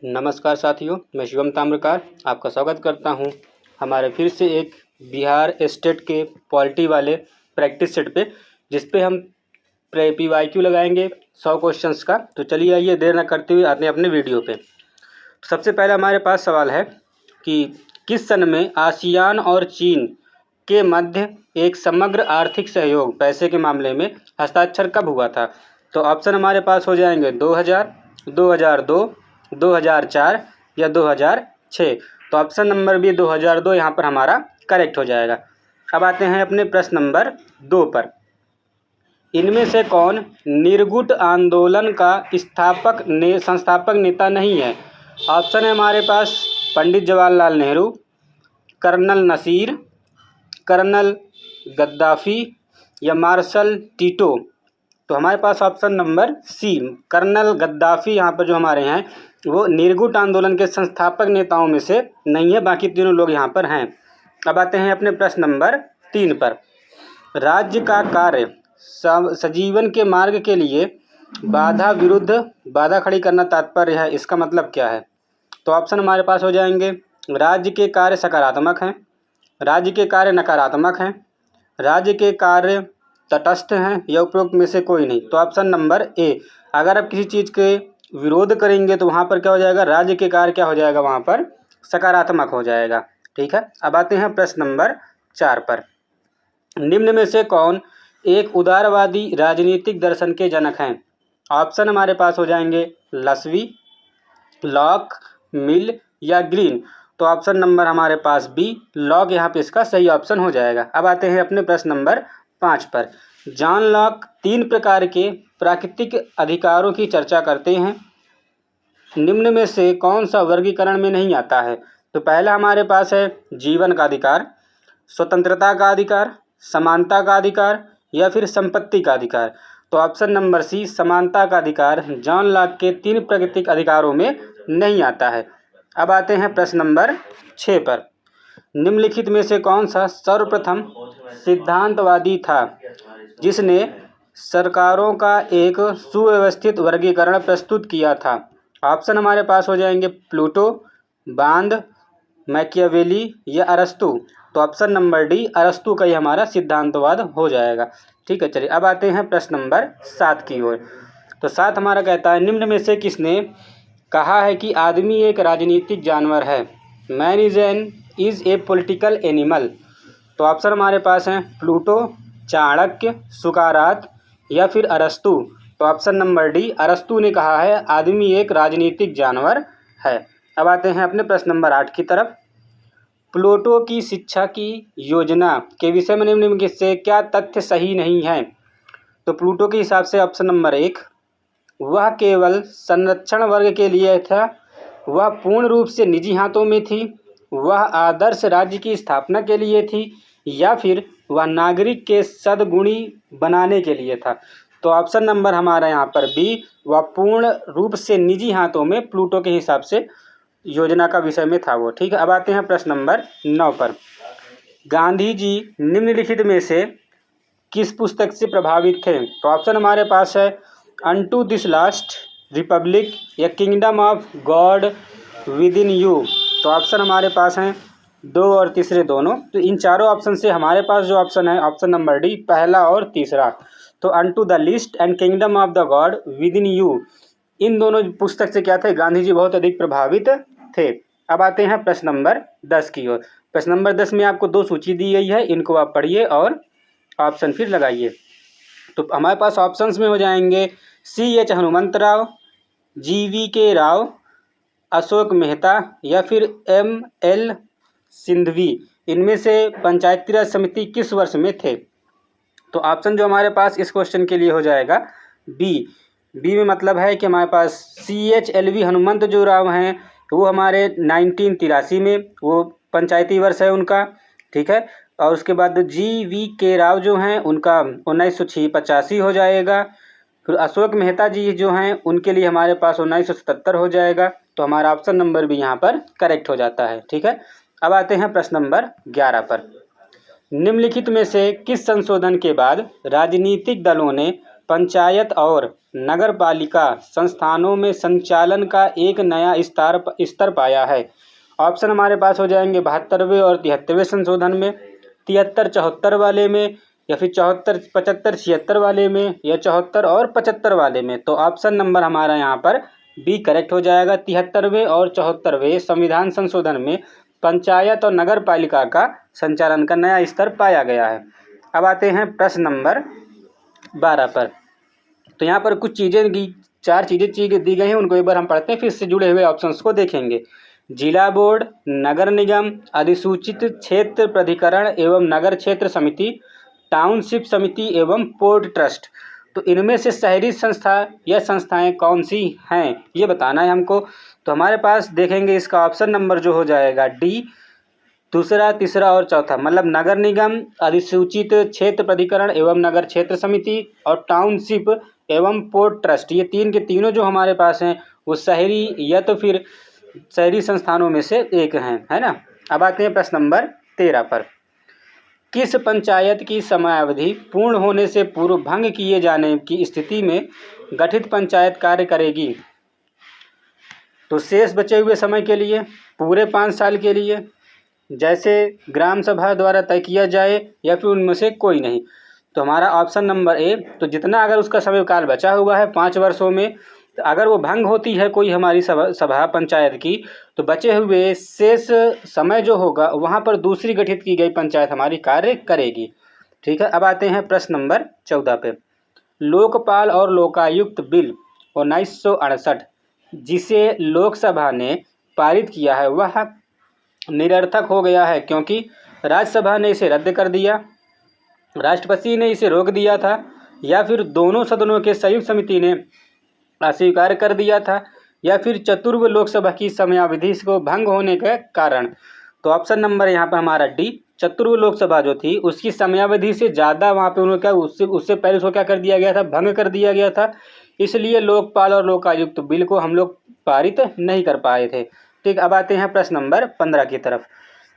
नमस्कार साथियों, मैं शिवम ताम्रकार आपका स्वागत करता हूं हमारे फिर से एक बिहार स्टेट के पॉलिटी वाले प्रैक्टिस सेट पे, जिस पे हम PYQ लगाएंगे 100 क्वेश्चंस का। तो चलिए आइए देर न करते हुए आते हैं अपने वीडियो पे। तो सबसे पहले हमारे पास सवाल है कि किस सन में आसियान और चीन के मध्य एक समग्र आर्थिक सहयोग पैसे के मामले में हस्ताक्षर कब हुआ था। तो ऑप्शन हमारे पास हो जाएंगे 2000, 2002, 2004 या 2006। तो ऑप्शन नंबर बी 2002 यहाँ पर हमारा करेक्ट हो जाएगा। अब आते हैं अपने प्रश्न नंबर 2 पर। इनमें से कौन निर्गुट आंदोलन का संस्थापक नेता नहीं है। ऑप्शन है हमारे पास Pandit Jawaharlal Nehru, colonel Nasser, colonel Gaddafi या मार्शल टीटो। तो हमारे पास option number C colonel Gaddafi यहाँ पर जो हमारे हैं वो निर्गुट आंदोलन के संस्थापक नेताओं में से नहीं है, बाकी तीनों लोग यहाँ पर हैं। अब आते हैं अपने प्रश्न नंबर 3 पर। राज्य का कार्य सजीवन के मार्ग के लिए बाधा विरुद्ध बाधा खड़ी करना तात्पर्य है, इसका मतलब क्या है। तो ऑप्शन हमारे पास हो जाएंगे राज्य के कार्य सकारात्मक हैं, राज्य के कार्य नकारात्मक हैं, राज्य के कार्य तटस्थ हैं या उपरोक्त में से कोई नहीं। तो ऑप्शन नंबर ए, अगर आप किसी चीज़ के विरोध करेंगे तो वहाँ पर क्या हो जाएगा, राज्य के कार्य क्या हो जाएगा, वहाँ पर सकारात्मक हो जाएगा। ठीक है। अब आते हैं प्रश्न नंबर 4 पर। निम्न में से कौन एक उदारवादी राजनीतिक दर्शन के जनक हैं। ऑप्शन हमारे पास हो जाएंगे लस्वी, लॉक, मिल या ग्रीन। तो ऑप्शन नंबर हमारे पास बी लॉक यहाँ पे इसका सही ऑप्शन हो जाएगा। अब आते हैं अपने प्रश्न नंबर 5 पर। जॉन लॉक 3 प्रकार के प्राकृतिक अधिकारों की चर्चा करते हैं। निम्न में से कौन सा वर्गीकरण में नहीं आता है। तो पहला हमारे पास है जीवन का अधिकार, स्वतंत्रता का अधिकार, समानता का अधिकार या फिर संपत्ति का अधिकार। तो ऑप्शन नंबर सी समानता का अधिकार जॉन लॉक के 3 प्राकृतिक अधिकारों में नहीं आता है। अब आते हैं प्रश्न नंबर 6 पर। निम्नलिखित में से कौन सा सर्वप्रथम सिद्धांतवादी था जिसने सरकारों का एक सुव्यवस्थित वर्गीकरण प्रस्तुत किया था। ऑप्शन हमारे पास हो जाएंगे प्लूटो, बांद, मैकियावेली या अरस्तु। तो ऑप्शन नंबर डी अरस्तु का ही हमारा सिद्धांतवाद हो जाएगा। ठीक है, चलिए अब आते हैं प्रश्न नंबर 7 की ओर। तो 7 हमारा कहता है निम्न में से किसने कहा है कि आदमी एक राजनीतिक जानवर है। Man is a political animal. तो ऑप्शन हमारे पास हैं प्लूटो, चाणक्य, सुकारात या फिर अरस्तु। तो ऑप्शन नंबर डी अरस्तु ने कहा है आदमी एक राजनीतिक जानवर है। अब आते हैं अपने प्रश्न नंबर 8 की तरफ। प्लूटो की शिक्षा की योजना के विषय में निम्न से क्या तथ्य सही नहीं है। तो प्लूटो के हिसाब से ऑप्शन नंबर 1 वह केवल संरक्षण वर्ग के लिए था, वह पूर्ण रूप से निजी हाथों में थी, वह आदर्श राज्य की स्थापना के लिए थी या फिर वह नागरिक के सद्गुणी बनाने के लिए था। तो ऑप्शन नंबर हमारा यहाँ पर बी वह पूर्ण रूप से निजी हाथों में प्लूटो के हिसाब से योजना का विषय में था वो। ठीक है। अब आते हैं प्रश्न नंबर 9 पर। गांधी जी निम्नलिखित में से किस पुस्तक से प्रभावित थे। तो ऑप्शन हमारे पास है अनटू दिस लास्ट रिपब्लिक या kingdom of God within you. तो ऑप्शन हमारे पास हैं 2 और तीसरे दोनों। तो इन चारों ऑप्शन से हमारे पास जो ऑप्शन है ऑप्शन नंबर डी पहला और तीसरा। तो unto the list and kingdom of the god within you, इन दोनों पुस्तक से क्या थे, गांधी जी बहुत अधिक प्रभावित थे। अब आते हैं प्रश्न नंबर 10 की ओर। प्रश्न नंबर 10 में आपको 2 सूची दी गई है, इनको आप पढ़िए और ऑप्शन फिर लगाइए। तो हमारे पास ऑप्शंस में हो जाएंगे CH हनुमंतराव, GVK राव, अशोक मेहता या फिर ML सिंधवी। इनमें से पंचायती राज समिति किस वर्ष में थे। तो ऑप्शन जो हमारे पास इस क्वेश्चन के लिए हो जाएगा बी में मतलब है कि हमारे पास CHLV हनुमंत जो राव हैं वो हमारे 1983 में वो पंचायती वर्ष है उनका। ठीक है। और उसके बाद GVK राव जो हैं उनका 1985 हो जाएगा। फिर अशोक मेहता जी जो हैं उनके लिए हमारे पास 1977 हो जाएगा। तो हमारा ऑप्शन नंबर भी यहाँ पर करेक्ट हो जाता है। ठीक है। अब आते हैं प्रश्न नंबर 11 पर। निम्नलिखित में से किस संशोधन के बाद राजनीतिक दलों ने पंचायत और नगर पालिका संस्थानों में संचालन का एक नया स्तर पाया है। ऑप्शन हमारे पास हो जाएंगे 72वें और 73वें संशोधन में, 73-74 वाले में, या फिर 74-75-76 वाले में, या 74 और 75 वाले में। तो ऑप्शन नंबर हमारा यहाँ पर बी करेक्ट हो जाएगा। 73वें और 74वें संविधान संशोधन में पंचायत और नगर पालिका का संचालन का नया स्तर पाया गया है। अब आते हैं प्रश्न नंबर 12 पर। तो यहाँ पर कुछ चीज़ें 4 चीज़ें दी गई हैं, उनको एक बार हम पढ़ते हैं, फिर इससे जुड़े हुए ऑप्शंस को देखेंगे। जिला बोर्ड, नगर निगम, अधिसूचित क्षेत्र प्राधिकरण एवं नगर क्षेत्र समिति, टाउनशिप समिति एवं पोर्ट ट्रस्ट। तो इनमें से शहरी संस्था या संस्थाएं कौन सी हैं, ये बताना है हमको। तो हमारे पास देखेंगे इसका ऑप्शन नंबर जो हो जाएगा डी, दूसरा, तीसरा और चौथा, मतलब नगर निगम, अधिसूचित क्षेत्र प्राधिकरण एवं नगर क्षेत्र समिति और टाउनशिप एवं पोर्ट ट्रस्ट, ये तीन के तीनों जो हमारे पास हैं वो शहरी या तो फिर शहरी संस्थानों में से एक हैं, है ना। अब आते हैं प्रश्न नंबर 13 पर। किस पंचायत की समयावधि पूर्ण होने से पूर्व भंग किए जाने की स्थिति में गठित पंचायत कार्य करेगी? तो शेष बचे हुए समय के लिए, पूरे 5 साल के लिए, जैसे ग्राम सभा द्वारा तय किया जाए, या फिर उनमें से कोई नहीं। तो हमारा ऑप्शन नंबर ए, तो जितना अगर उसका समय काल बचा हुआ है 5 वर्षों में, तो अगर वो भंग होती है कोई हमारी सभा पंचायत की, तो बचे हुए शेष समय जो होगा वहाँ पर दूसरी गठित की गई पंचायत हमारी कार्य करेगी। ठीक है। अब आते हैं प्रश्न नंबर 14 पे। लोकपाल और लोकायुक्त बिल 1968 जिसे लोकसभा ने पारित किया है वह निरर्थक हो गया है, क्योंकि राज्यसभा ने इसे रद्द कर दिया, राष्ट्रपति ने इसे रोक दिया था, या फिर दोनों सदनों के संयुक्त समिति ने अस्वीकार कर दिया था, या फिर चतुर्थ लोकसभा की समयावधि को भंग होने के कारण। तो ऑप्शन नंबर यहाँ पर हमारा डी, चतुर्थ लोकसभा जो थी उसकी समयावधि से ज़्यादा वहाँ पे उन्होंने क्या उससे पहले उसको क्या कर दिया गया था, भंग कर दिया गया था, इसलिए लोकपाल और लोकायुक्त बिल को हम लोग पारित नहीं कर पाए थे। ठीक। अब आते हैं प्रश्न नंबर 15 की तरफ।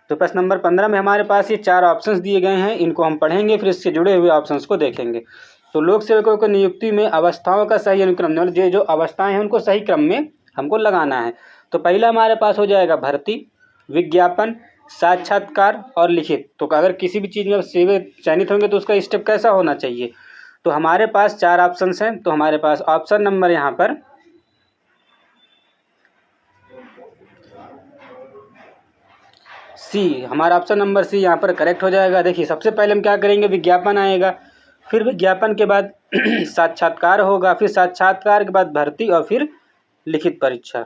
तो प्रश्न नंबर 15 में हमारे पास ये 4 ऑप्शंस दिए गए हैं, इनको हम पढ़ेंगे, फिर इससे जुड़े हुए ऑप्शंस को देखेंगे। तो लोक सेवकों की नियुक्ति में अवस्थाओं का सही अनुक्रम, ये जो अवस्थाएं हैं उनको सही क्रम में हमको लगाना है। तो पहला हमारे पास हो जाएगा भर्ती, विज्ञापन, साक्षात्कार और लिखित। तो अगर किसी भी चीज़ में सेवक चयनित होंगे तो उसका स्टेप कैसा होना चाहिए? तो हमारे पास 4 ऑप्शंस हैं। तो हमारे पास ऑप्शन नंबर यहाँ पर सी, हमारा ऑप्शन नंबर सी यहाँ पर करेक्ट हो जाएगा। देखिए सबसे पहले हम क्या करेंगे, विज्ञापन आएगा, फिर विज्ञापन के बाद साक्षात्कार होगा, फिर साक्षात्कार के बाद भर्ती और फिर लिखित परीक्षा।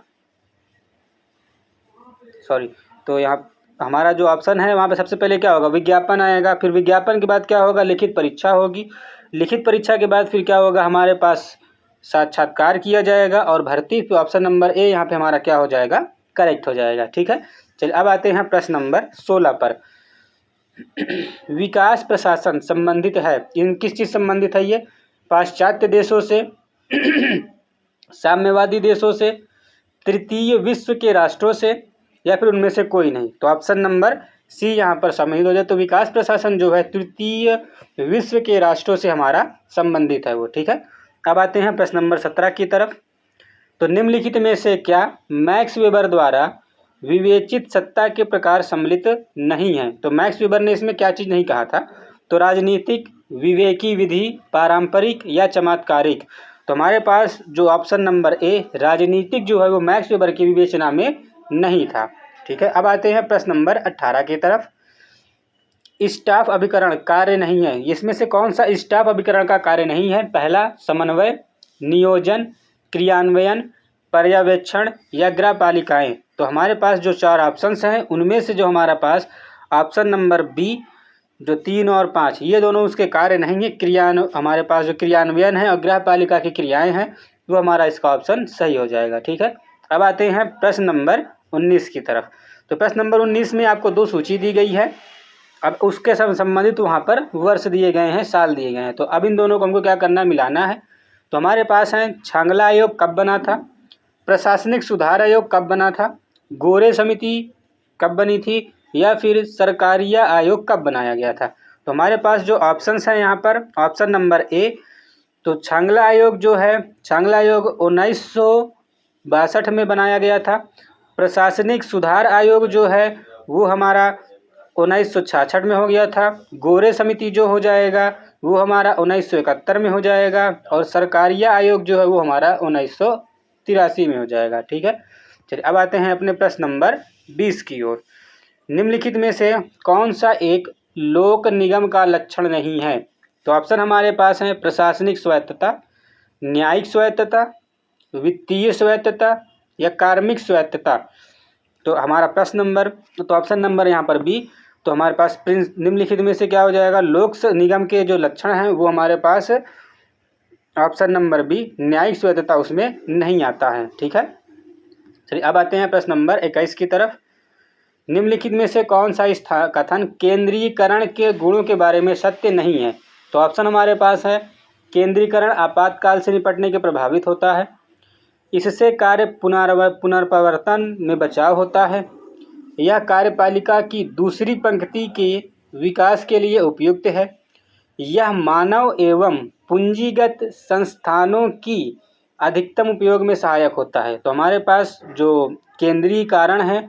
तो यहाँ हमारा जो ऑप्शन है वहाँ पे सबसे पहले क्या होगा, विज्ञापन आएगा, फिर विज्ञापन के बाद क्या होगा, लिखित परीक्षा होगी, लिखित परीक्षा के बाद फिर क्या होगा, हमारे पास साक्षात्कार किया जाएगा और भर्ती। तो ऑप्शन नंबर ए यहाँ पे हमारा क्या हो जाएगा, करेक्ट हो जाएगा। ठीक है। चलिए अब आते हैं प्रश्न नंबर 16 पर। विकास प्रशासन संबंधित है, इन किस चीज़ संबंधित है ये, पाश्चात्य देशों से, साम्यवादी देशों से, तृतीय विश्व के राष्ट्रों से, या फिर उनमें से कोई नहीं। तो ऑप्शन नंबर सी यहाँ पर सम्मिलित हो जाए। तो विकास प्रशासन जो है तृतीय विश्व के राष्ट्रों से हमारा संबंधित है वो। ठीक है। अब आते हैं प्रश्न नंबर 17 की तरफ। तो निम्नलिखित में से क्या मैक्स वेबर द्वारा विवेचित सत्ता के प्रकार सम्मिलित नहीं है? तो मैक्स वेबर ने इसमें क्या चीज़ नहीं कहा था, तो राजनीतिक, विवेकी विधि, पारंपरिक या चमत्कारिक। तो हमारे पास जो ऑप्शन नंबर ए राजनीतिक जो है वो मैक्स वेबर की विवेचना में नहीं था। ठीक है। अब आते हैं प्रश्न नंबर 18 की तरफ। स्टाफ अभिकरण कार्य नहीं है, इसमें से कौन सा स्टाफ अभिकरण का कार्य नहीं है? पहला समन्वय, नियोजन, क्रियान्वयन, पर्यवेक्षण या गृहपालिकाएं। तो हमारे पास जो 4 ऑप्शंस हैं उनमें से जो हमारा पास ऑप्शन नंबर बी जो 3 और 5 ये दोनों उसके कार्य नहीं है। हमारे पास जो क्रियान्वयन है और गृहपालिका की क्रियाएं हैं वो हमारा इसका ऑप्शन सही हो जाएगा। ठीक है। अब आते हैं प्रश्न नंबर 19 की तरफ। तो प्रश्न नंबर 19 में आपको 2 सूची दी गई है, अब उसके संबंधित वहाँ पर वर्ष दिए गए हैं, साल दिए गए हैं। तो अब इन दोनों को हमको क्या करना है, मिलाना है। तो हमारे पास है छांगला आयोग कब बना था, प्रशासनिक सुधार आयोग कब बना था, गोरे समिति कब बनी थी, या फिर सरकारिया आयोग कब बनाया गया था। तो हमारे पास जो ऑप्शंस हैं यहाँ पर ऑप्शन नंबर ए तो छांगला आयोग जो है, छांगला आयोग 1962 में बनाया गया था। प्रशासनिक सुधार आयोग जो है वो हमारा 1966 में हो गया था। गोरे समिति जो हो जाएगा वो हमारा 1971 में हो जाएगा। और सरकारिया आयोग जो है वो हमारा 1983 में हो जाएगा। ठीक है, चलिए अब आते हैं अपने प्रश्न नंबर 20 की ओर। निम्नलिखित में से कौन सा एक लोक निगम का लक्षण नहीं है? तो ऑप्शन हमारे पास है प्रशासनिक स्वायत्तता, न्यायिक स्वायत्तता, वित्तीय स्वायत्तता या कार्मिक स्वायत्तता। तो हमारा प्रश्न नंबर, तो ऑप्शन नंबर यहाँ पर बी। तो हमारे पास निम्नलिखित में से क्या हो जाएगा? लोक निगम के जो लक्षण हैं वो हमारे पास ऑप्शन नंबर बी न्यायिक स्वायत्तता उसमें नहीं आता है। ठीक है, चलिए अब आते हैं प्रश्न नंबर 21 की तरफ। निम्नलिखित में से कौन सा कथन केंद्रीकरण के गुणों के बारे में सत्य नहीं है? तो ऑप्शन हमारे पास है केंद्रीकरण आपातकाल से निपटने के प्रभावित होता है, इससे कार्य पुनर्प्रवर्तन में बचाव होता है, यह कार्यपालिका की दूसरी पंक्ति के विकास के लिए उपयुक्त है, यह मानव एवं पूंजीगत संस्थानों की अधिकतम उपयोग में सहायक होता है। तो हमारे पास जो केंद्रीय कारण है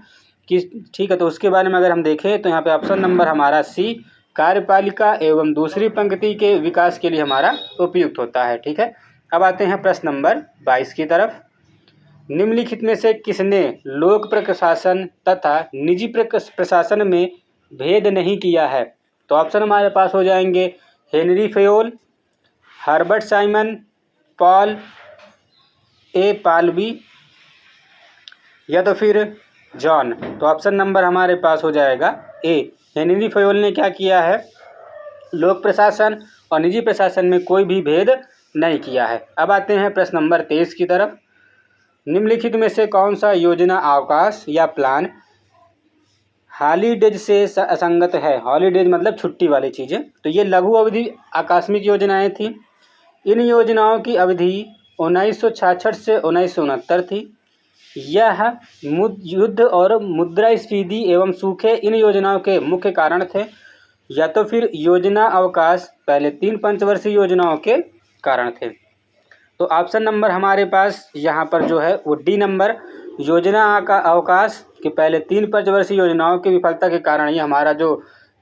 किस, ठीक है, तो उसके बारे में अगर हम देखें तो यहाँ पे ऑप्शन नंबर हमारा सी कार्यपालिका एवं दूसरी पंक्ति के विकास के लिए हमारा उपयुक्त होता है। ठीक है, अब आते हैं प्रश्न नंबर 22 की तरफ। निम्नलिखित में से किसने लोक प्रशासन तथा निजी प्रशासन में भेद नहीं किया है? तो ऑप्शन हमारे पास हो जाएंगे Henri Fayol, Herbert Simon, Paul Appleby या तो फिर जॉन। तो ऑप्शन नंबर हमारे पास हो जाएगा ए। हेनरी फेयोल ने क्या किया है? लोक प्रशासन और निजी प्रशासन में कोई भी भेद नहीं किया है। अब आते हैं प्रश्न नंबर 23 की तरफ। निम्नलिखित में से कौन सा योजना अवकाश या प्लान हॉलीडेज से असंगत है? हॉलीडेज मतलब छुट्टी वाली चीज़ें। तो ये लघु अवधि आकस्मिक योजनाएं थी। इन योजनाओं की अवधि 1966 से 1969 थी। यह युद्ध और मुद्रास्फीति एवं सूखे इन योजनाओं के मुख्य कारण थे, या तो फिर योजना अवकाश पहले 3 पंचवर्षीय योजनाओं के कारण थे। तो ऑप्शन नंबर हमारे पास यहाँ पर जो है वो डी नंबर, योजना का अवकाश के पहले 3 पंचवर्षीय योजनाओं की विफलता के कारण ये हमारा जो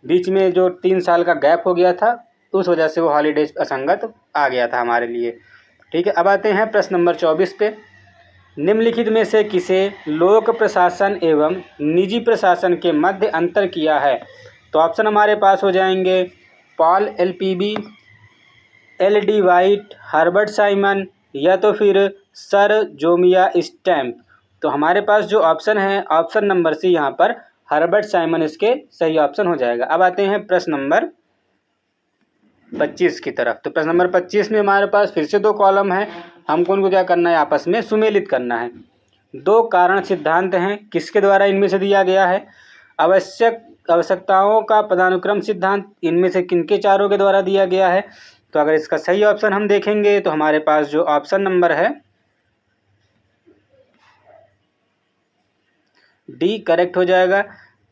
बीच में जो 3 साल का गैप हो गया था उस वजह से वो हॉलीडेज असंगत आ गया था हमारे लिए। ठीक है, अब आते हैं प्रश्न नंबर 24 पे। निम्नलिखित में से किसे लोक प्रशासन एवं निजी प्रशासन के मध्य अंतर किया है? तो ऑप्शन हमारे पास हो जाएंगे Paul Appleby, L D. White, Herbert Simon या तो फिर सर जोमिया स्टैम्प। तो हमारे पास जो ऑप्शन है ऑप्शन नंबर सी यहाँ पर हर्बर्ट साइमन इसके सही ऑप्शन हो जाएगा। अब आते हैं प्रश्न नंबर 25 की तरफ। तो प्रश्न नंबर 25 में हमारे पास फिर से 2 कॉलम है, हमको उनको क्या करना है? आपस में सुमेलित करना है। 2 कारण सिद्धांत हैं, किसके द्वारा इनमें से दिया गया है? आवश्यकताओं का पदानुक्रम सिद्धांत इनमें से किनके चारों के द्वारा दिया गया है? तो अगर इसका सही ऑप्शन हम देखेंगे तो हमारे पास जो ऑप्शन नंबर है डी करेक्ट हो जाएगा।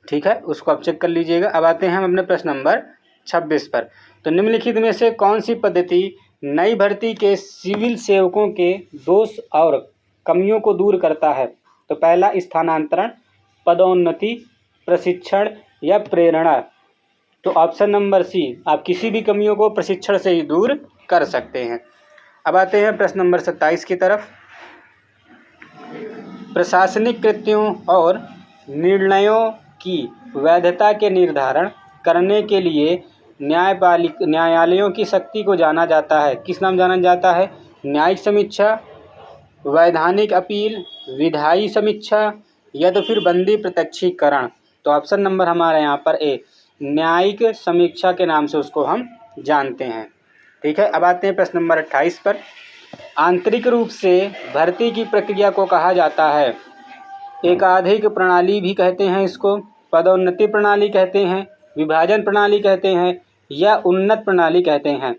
ठीक है, उसको आप चेक कर लीजिएगा। अब आते हैं हम अपने प्रश्न नंबर 26 पर। तो निम्नलिखित में से कौन सी पद्धति नई भर्ती के सिविल सेवकों के दोष और कमियों को दूर करता है? तो पहला स्थानांतरण, पदोन्नति, प्रशिक्षण या प्रेरणा। तो ऑप्शन नंबर सी, आप किसी भी कमियों को प्रशिक्षण से ही दूर कर सकते हैं। अब आते हैं प्रश्न नंबर 27 की तरफ। प्रशासनिक कृत्यों और निर्णयों की वैधता के निर्धारण करने के लिए न्यायालयों की शक्ति को जाना जाता है। किस नाम जाना जाता है? न्यायिक समीक्षा, वैधानिक अपील, विधायी समीक्षा या तो फिर बंदी प्रत्यक्षीकरण। तो ऑप्शन नंबर हमारा यहाँ पर ए, न्यायिक समीक्षा के नाम से उसको हम जानते हैं। ठीक है, अब आते हैं प्रश्न नंबर 28 पर। आंतरिक रूप से भर्ती की प्रक्रिया को कहा जाता है एकाधिक प्रणाली भी कहते हैं इसको, पदोन्नति प्रणाली कहते हैं, विभाजन प्रणाली कहते हैं या उन्नत प्रणाली कहते हैं।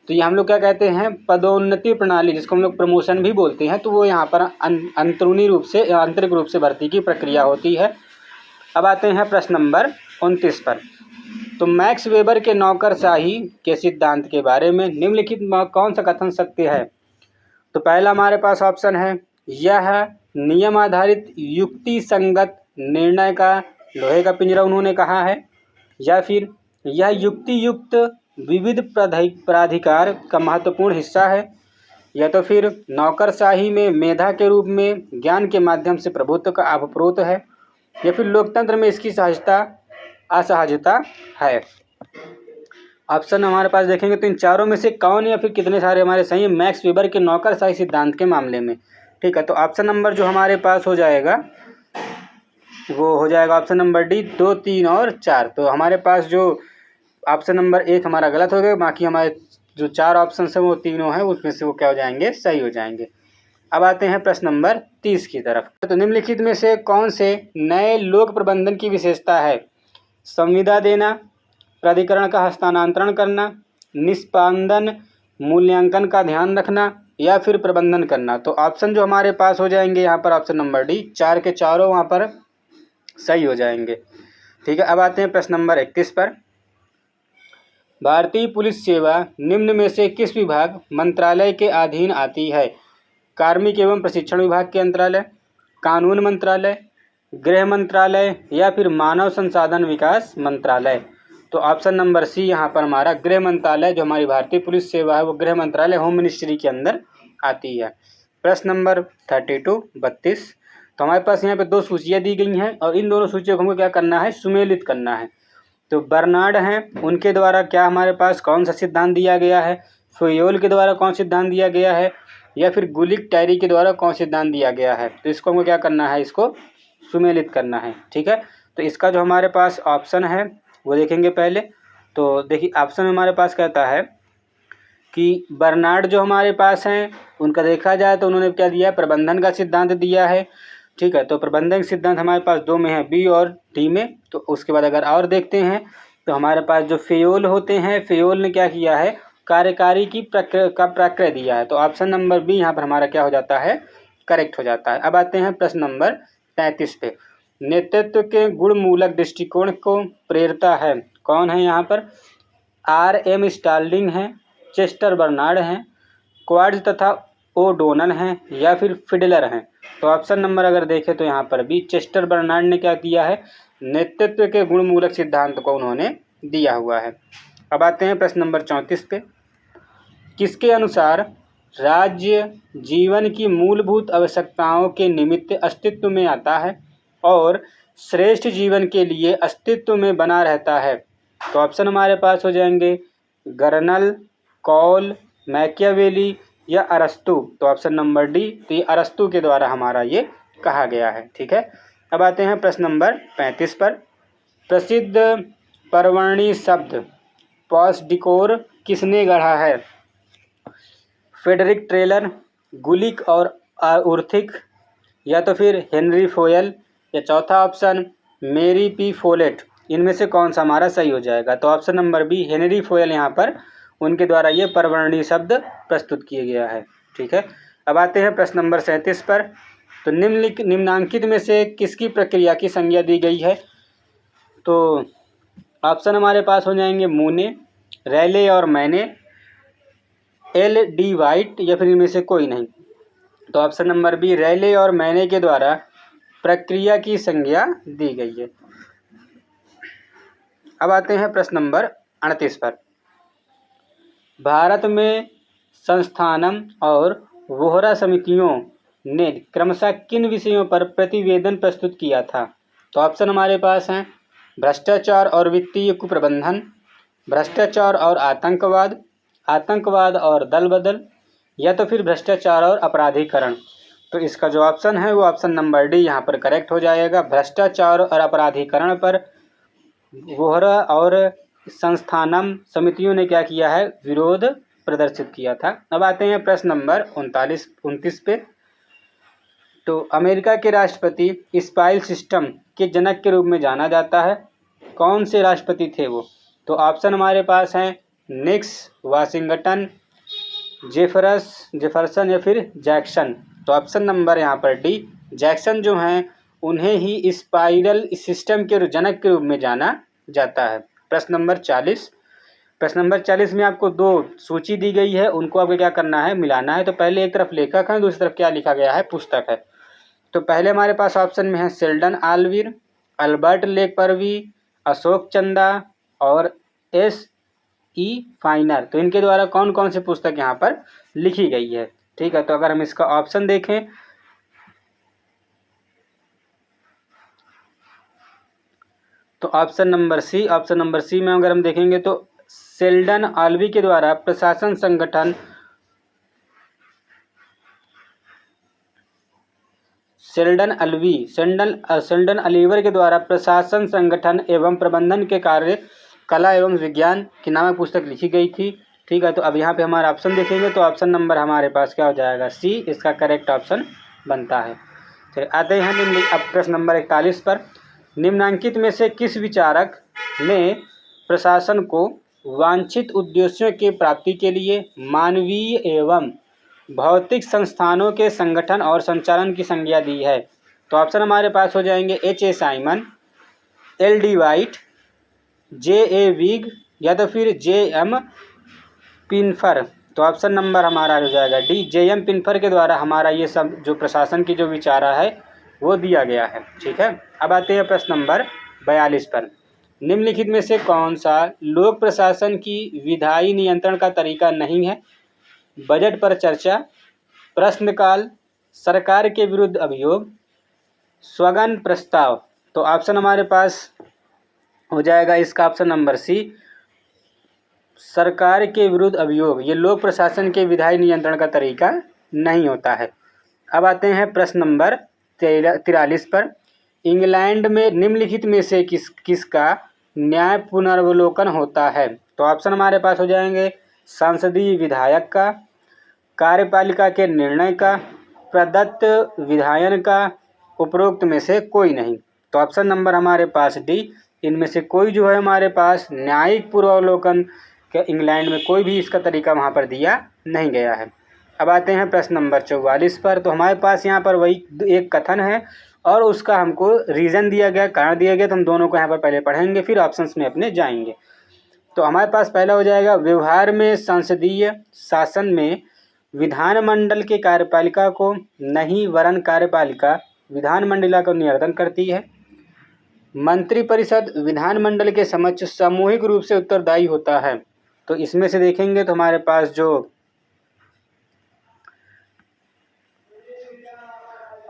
तो ये हम लोग क्या कहते हैं? पदोन्नति प्रणाली, जिसको हम लोग प्रमोशन भी बोलते हैं। तो वो यहाँ पर अंतरूनी रूप से आंतरिक रूप से भर्ती की प्रक्रिया होती है। अब आते हैं प्रश्न नंबर 29 पर। तो मैक्स वेबर के नौकरशाही के सिद्धांत के बारे में निम्नलिखित में कौन सा कथन सत्य है? तो पहला हमारे पास ऑप्शन है, यह नियम आधारित युक्ति संगत निर्णय का लोहे का पिंजरा उन्होंने कहा है, या फिर यह युक्ति युक्त विविध प्राधिकार का महत्वपूर्ण हिस्सा है, या तो फिर नौकरशाही में मेधा के रूप में ज्ञान के माध्यम से प्रभुत्व का अवप्रोत है, या फिर लोकतंत्र में इसकी सहजता असहजता है। ऑप्शन हमारे पास देखेंगे तो इन चारों में से कौन या फिर कितने सारे हमारे सही है मैक्स वेबर के नौकरशाही सिद्धांत के मामले में। ठीक है, तो ऑप्शन नंबर जो हमारे पास हो जाएगा वो हो जाएगा ऑप्शन नंबर डी, 2, 3 और 4। तो हमारे पास जो ऑप्शन नंबर 1 हमारा गलत हो गया, बाकी हमारे जो 4 ऑप्शन हैं वो तीनों हैं, उसमें से वो क्या हो जाएंगे, सही हो जाएंगे। अब आते हैं प्रश्न नंबर 30 की तरफ। तो निम्नलिखित में से कौन से नए लोक प्रबंधन की विशेषता है? संविदा देना, प्राधिकरण का हस्तांतरण करना, निष्पादन मूल्यांकन का ध्यान रखना, या फिर प्रबंधन करना। तो ऑप्शन जो हमारे पास हो जाएंगे यहाँ पर ऑप्शन नंबर डी, 4 के चारों वहाँ पर सही हो जाएंगे। ठीक है, अब आते हैं प्रश्न नंबर 31 पर। भारतीय पुलिस सेवा निम्न में से किस विभाग मंत्रालय के अधीन आती है? कार्मिक एवं प्रशिक्षण विभाग के अंतरालय, कानून मंत्रालय, गृह मंत्रालय, या फिर मानव संसाधन विकास मंत्रालय। तो ऑप्शन नंबर सी यहाँ पर हमारा गृह मंत्रालय, जो हमारी भारतीय पुलिस सेवा है वो गृह मंत्रालय होम मिनिस्ट्री के अंदर आती है। प्रश्न नंबर 32। तो हमारे पास यहाँ पे 2 सूचियाँ दी गई हैं और इन दोनों सूचियों को हमको क्या करना है, सुमेलित करना है। तो बर्नार्ड हैं, उनके द्वारा क्या हमारे पास कौन सा सिद्धांत दिया गया है, फेयोल के द्वारा कौन सिद्धांत दिया गया है, या फिर गुलिक टैरी के द्वारा कौन सिद्धांत दिया गया है। तो इसको हमको क्या करना है, इसको सुमेलित करना है। ठीक है, तो इसका जो हमारे पास ऑप्शन है वो देखेंगे पहले। तो देखिए ऑप्शन में हमारे पास कहता है कि बर्नार्ड जो हमारे पास हैं उनका देखा जाए तो उन्होंने क्या दिया है, प्रबंधन का सिद्धांत दिया है। ठीक है, तो प्रबंधन सिद्धांत हमारे पास 2 में है, बी और डी में। तो उसके बाद अगर और देखते हैं तो हमारे पास जो फेयोल होते हैं, फेयोल ने क्या किया है, कार्यकारी की प्रक्रिया दिया है। तो ऑप्शन नंबर बी यहाँ पर हमारा क्या हो जाता है, करेक्ट हो जाता है। अब आते हैं प्रश्न नंबर 33 पे। नेतृत्व के गुणमूलक दृष्टिकोण को प्रेरता है कौन है यहाँ पर? R.M. स्टार्लिंग हैं, चेस्टर बर्नार्ड हैं, क्वार्ट्ज तथा ओडोनल हैं, या फिर फिडलर हैं। तो ऑप्शन नंबर अगर देखें तो यहाँ पर भी चेस्टर बर्नार्ड ने क्या किया है, नेतृत्व के गुणमूलक सिद्धांत को उन्होंने दिया हुआ है। अब आते हैं प्रश्न नंबर 34 पे। किसके अनुसार राज्य जीवन की मूलभूत आवश्यकताओं के निमित्त अस्तित्व में आता है और श्रेष्ठ जीवन के लिए अस्तित्व में बना रहता है? तो ऑप्शन हमारे पास हो जाएंगे गर्नल, कॉल, मैकियावेली, या अरस्तु। तो ऑप्शन नंबर डी, तो ये अरस्तु के द्वारा हमारा ये कहा गया है। ठीक है, अब आते हैं प्रश्न नंबर 35 पर। प्रसिद्ध परवर्णी शब्द पॉस डिकोर किसने गढ़ा है? फ्रेडरिक ट्रेलर, गुलिक और उर्थिक, या तो फिर हेनरी फोयल, या चौथा ऑप्शन मेरी पी फोलेट। इनमें से कौन सा हमारा सही हो जाएगा? तो option number B, Henry Foyle, यहाँ पर उनके द्वारा ये परवर्णी शब्द प्रस्तुत किया गया है। ठीक है, अब आते हैं प्रश्न नंबर 37 पर। तो निम्नांकित में से किसकी प्रक्रिया की संज्ञा दी गई है? तो ऑप्शन हमारे पास हो जाएंगे मूने, रैले और मैने, L.D. वाइट, या फिर इनमें से कोई नहीं। तो ऑप्शन नंबर बी, रैले और मैने के द्वारा प्रक्रिया की संज्ञा दी गई है। अब आते हैं प्रश्न नंबर 38 पर। भारत में संस्थानम और वोहरा समितियों ने क्रमशः किन विषयों पर प्रतिवेदन प्रस्तुत किया था? तो ऑप्शन हमारे पास हैं भ्रष्टाचार और वित्तीय कुप्रबंधन, भ्रष्टाचार और आतंकवाद, आतंकवाद और दल बदल, या तो फिर भ्रष्टाचार और अपराधीकरण। तो इसका जो ऑप्शन है वो ऑप्शन नंबर डी यहाँ पर करेक्ट हो जाएगा। भ्रष्टाचार और अपराधीकरण पर वोहरा और संस्थानम समितियों ने क्या किया है, विरोध प्रदर्शित किया था। अब आते हैं प्रश्न नंबर 29 पे। तो अमेरिका के राष्ट्रपति स्पाइल सिस्टम के जनक के रूप में जाना जाता है, कौन से राष्ट्रपति थे वो? तो ऑप्शन हमारे पास हैं निक्स, वाशिंगटन, जेफरसन, या फिर जैक्सन। तो ऑप्शन नंबर यहाँ पर डी, जैक्सन जो हैं उन्हें ही स्पाइरल सिस्टम के जनक के रूप में जाना जाता है। प्रश्न नंबर 40। प्रश्न नंबर 40 में आपको 2 सूची दी गई है, उनको आपको क्या करना है, मिलाना है। तो पहले एक तरफ लेखक है, दूसरी तरफ क्या लिखा गया है, पुस्तक है। तो पहले हमारे पास ऑप्शन में है शेल्डन आल्विर, अल्बर्ट लेकपर्वी, अशोक चंदा और S.E. फाइनर। तो इनके द्वारा कौन कौन सी पुस्तक यहाँ पर लिखी गई है। ठीक है, तो अगर हम इसका ऑप्शन देखें तो ऑप्शन नंबर सी में अगर हम देखेंगे तो शेल्डन आल्वी के द्वारा प्रशासन संगठन शेल्डन अलीवर के द्वारा प्रशासन संगठन एवं प्रबंधन के कार्य कला एवं विज्ञान की नामक पुस्तक लिखी गई थी। ठीक है, तो अब यहाँ पे हमारा ऑप्शन देखेंगे तो ऑप्शन नंबर हमारे पास क्या हो जाएगा, सी इसका करेक्ट ऑप्शन बनता है। फिर आते हैं अब प्रश्न नंबर 41 पर। निम्नांकित में से किस विचारक ने प्रशासन को वांछित उद्देश्यों की प्राप्ति के लिए मानवीय एवं भौतिक संस्थानों के संगठन और संचालन की संज्ञा दी है। तो ऑप्शन हमारे पास हो जाएंगे H.A. Simon, L.D. White, J.A. Wig या तो फिर J.M. पिनफर। तो ऑप्शन नंबर हमारा हो जाएगा डी, J.M. पिनफर के द्वारा हमारा ये सब जो प्रशासन की जो विचारा है वो दिया गया है। ठीक है, अब आते हैं प्रश्न नंबर 42 पर। निम्नलिखित में से कौन सा लोक प्रशासन की विधायी नियंत्रण का तरीका नहीं है। बजट पर चर्चा, प्रश्नकाल, सरकार के विरुद्ध अभियोग, स्वगन प्रस्ताव। तो ऑप्शन हमारे पास हो जाएगा इसका ऑप्शन नंबर सी, सरकार के विरुद्ध अभियोग। ये लोक प्रशासन के विधायी नियंत्रण का तरीका नहीं होता है। अब आते हैं प्रश्न नंबर 43 पर। इंग्लैंड में निम्नलिखित में से किसका न्याय पुनर्वलोकन होता है। तो ऑप्शन हमारे पास हो जाएंगे सांसदीय विधायक का, कार्यपालिका के निर्णय का, प्रदत्त विधायन का, उपरोक्त में से कोई नहीं। तो ऑप्शन नंबर हमारे पास डी, इनमें से कोई जो है हमारे पास न्यायिक पूर्वावलोकन के इंग्लैंड में कोई भी इसका तरीका वहाँ पर दिया नहीं गया है। अब आते हैं प्रश्न नंबर 44 पर। तो हमारे पास यहाँ पर वही एक कथन है और उसका हमको रीज़न दिया गया, कारण दिया गया। तो हम दोनों को यहाँ पर पहले पढ़ेंगे फिर ऑप्शंस में अपने जाएंगे। तो हमारे पास पहला हो जाएगा, व्यवहार में संसदीय शासन में विधानमंडल के कार्यपालिका को नहीं वरन कार्यपालिका विधानमंडल का नियंत्रण करती है। मंत्रिपरिषद विधानमंडल के समक्ष सामूहिक रूप से उत्तरदायी होता है। तो इसमें से देखेंगे तो हमारे पास जो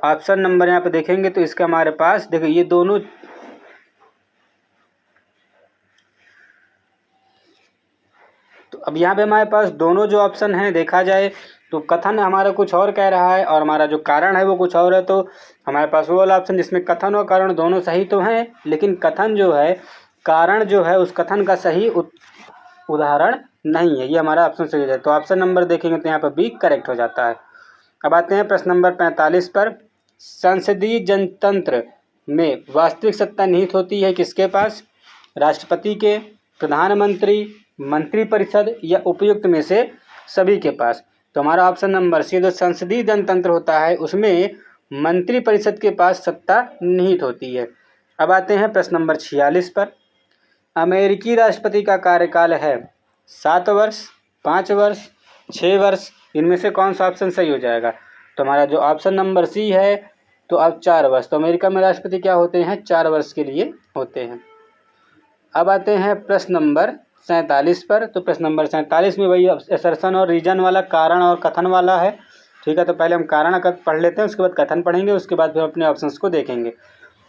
ऑप्शन नंबर यहाँ पे देखेंगे तो इसका हमारे पास देखो ये दोनों तो अब यहाँ पे हमारे पास दोनों जो ऑप्शन हैं देखा जाए तो कथन हमारा कुछ और कह रहा है और हमारा जो कारण है वो कुछ और है। तो हमारे पास वो वाला ऑप्शन जिसमें कथन और कारण दोनों सही तो हैं, लेकिन कथन जो है कारण जो है उस कथन का सही उदाहरण नहीं है। ये हमारा ऑप्शन सही है। तो ऑप्शन नंबर देखेंगे तो यहाँ पर बी करेक्ट हो जाता है। अब आते हैं प्रश्न नंबर 45 पर। संसदीय जनतंत्र में वास्तविक सत्ता निहित होती है किसके पास, राष्ट्रपति के, प्रधानमंत्री, मंत्रिपरिषद या उपयुक्त में से सभी के पास। तो हमारा ऑप्शन नंबर सी जो संसदीय जनतंत्र होता है उसमें मंत्रिपरिषद के पास सत्ता निहित होती है। अब आते हैं प्रश्न नंबर 46 पर। अमेरिकी राष्ट्रपति का कार्यकाल है 7 वर्ष, 5 वर्ष, 6 वर्ष। इनमें से कौन सा ऑप्शन सही हो जाएगा। तो हमारा जो ऑप्शन नंबर सी है तो अब 4 वर्ष। तो अमेरिका में राष्ट्रपति क्या होते हैं, 4 वर्ष के लिए होते हैं। अब आते हैं प्रश्न नंबर 47 पर। तो प्रश्न नंबर 47 में वही असर्शन और रीजन वाला, कारण और कथन वाला है। ठीक है, तो पहले हम कारण पढ़ लेते हैं, उसके बाद कथन पढ़ेंगे, उसके बाद फिर अपने ऑप्शंस को देखेंगे।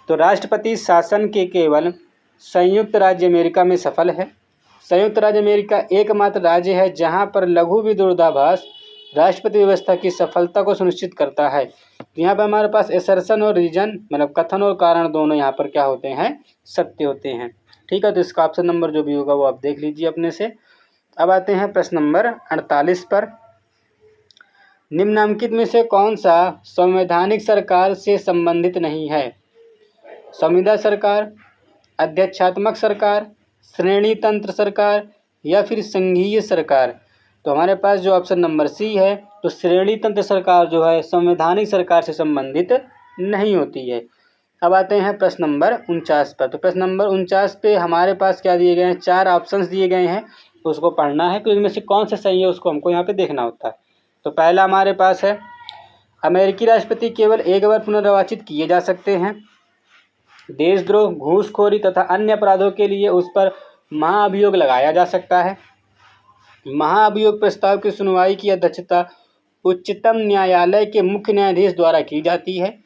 तो राष्ट्रपति शासन के केवल संयुक्त राज्य अमेरिका में सफल है। संयुक्त राज्य अमेरिका एकमात्र राज्य है जहां पर लघु विरोधाभास राष्ट्रपति व्यवस्था की सफलता को सुनिश्चित करता है। यहाँ पर हमारे पास असर्शन और रीजन मतलब कथन और कारण दोनों यहाँ पर क्या होते हैं, सत्य होते हैं। ठीक है, तो इसका ऑप्शन नंबर जो भी होगा वो आप देख लीजिए अपने से। अब आते हैं प्रश्न नंबर 48 पर। निम्नलिखित में से कौन सा संवैधानिक सरकार से संबंधित नहीं है। संविदा सरकार, अध्यक्षात्मक सरकार, श्रेणी तंत्र सरकार या फिर संघीय सरकार। तो हमारे पास जो ऑप्शन नंबर सी है तो श्रेणी तंत्र सरकार जो है संवैधानिक सरकार से संबंधित नहीं होती है। अब आते हैं प्रश्न नंबर 49 पर। तो प्रश्न नंबर 49 पे हमारे पास क्या दिए गए हैं, 4 ऑप्शंस दिए गए हैं, तो उसको पढ़ना है कि इनमें से कौन सा सही है उसको हमको यहाँ पे देखना होता है। तो पहला हमारे पास है अमेरिकी राष्ट्रपति केवल एक बार पुनर्निर्वाचित किए जा सकते हैं। देशद्रोह, घूसखोरी तथा अन्य अपराधों के लिए उस पर महाअभियोग लगाया जा सकता है। महाअभियोग प्रस्ताव की सुनवाई की अध्यक्षता उच्चतम न्यायालय के मुख्य न्यायाधीश द्वारा की जाती है।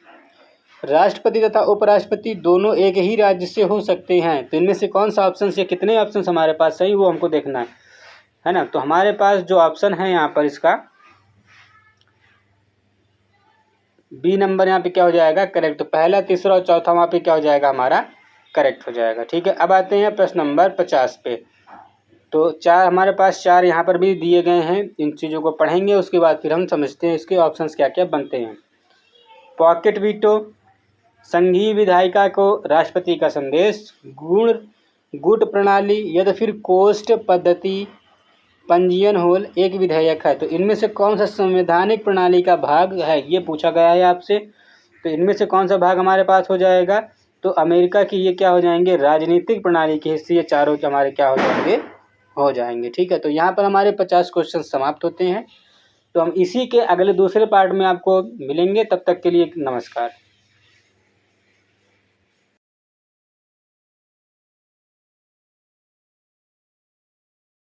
राष्ट्रपति तथा उपराष्ट्रपति दोनों एक ही राज्य से हो सकते हैं। तो इनमें से कौन सा ऑप्शन से कितने ऑप्शन हमारे पास सही वो हमको देखना है ना। तो हमारे पास जो ऑप्शन है यहाँ पर इसका बी नंबर यहाँ पे क्या हो जाएगा, करेक्ट। तो पहला, तीसरा और चौथा वहाँ पे क्या हो जाएगा, हमारा करेक्ट हो जाएगा। ठीक है, अब आते हैं प्रश्न नंबर 50 पे। तो 4 हमारे पास 4 यहाँ पर भी दिए गए हैं। इन चीज़ों को पढ़ेंगे, उसके बाद फिर हम समझते हैं इसके ऑप्शंस क्या क्या बनते हैं। पॉकेट वीटो, संघीय विधायिका को राष्ट्रपति का संदेश, गुट प्रणाली या तो फिर कोष्ठ पद्धति, पंजीयन होल एक विधेयक है। तो इनमें से कौन सा संवैधानिक प्रणाली का भाग है, ये पूछा गया है आपसे। तो इनमें से कौन सा भाग हमारे पास हो जाएगा, तो अमेरिका की ये क्या हो जाएंगे, राजनीतिक प्रणाली के हिस्से ये चारों हमारे क्या हो जाएंगे। ठीक है, तो यहाँ पर हमारे 50 क्वेश्चन समाप्त होते हैं। तो हम इसी के अगले दूसरे पार्ट में आपको मिलेंगे, तब तक के लिए नमस्कार।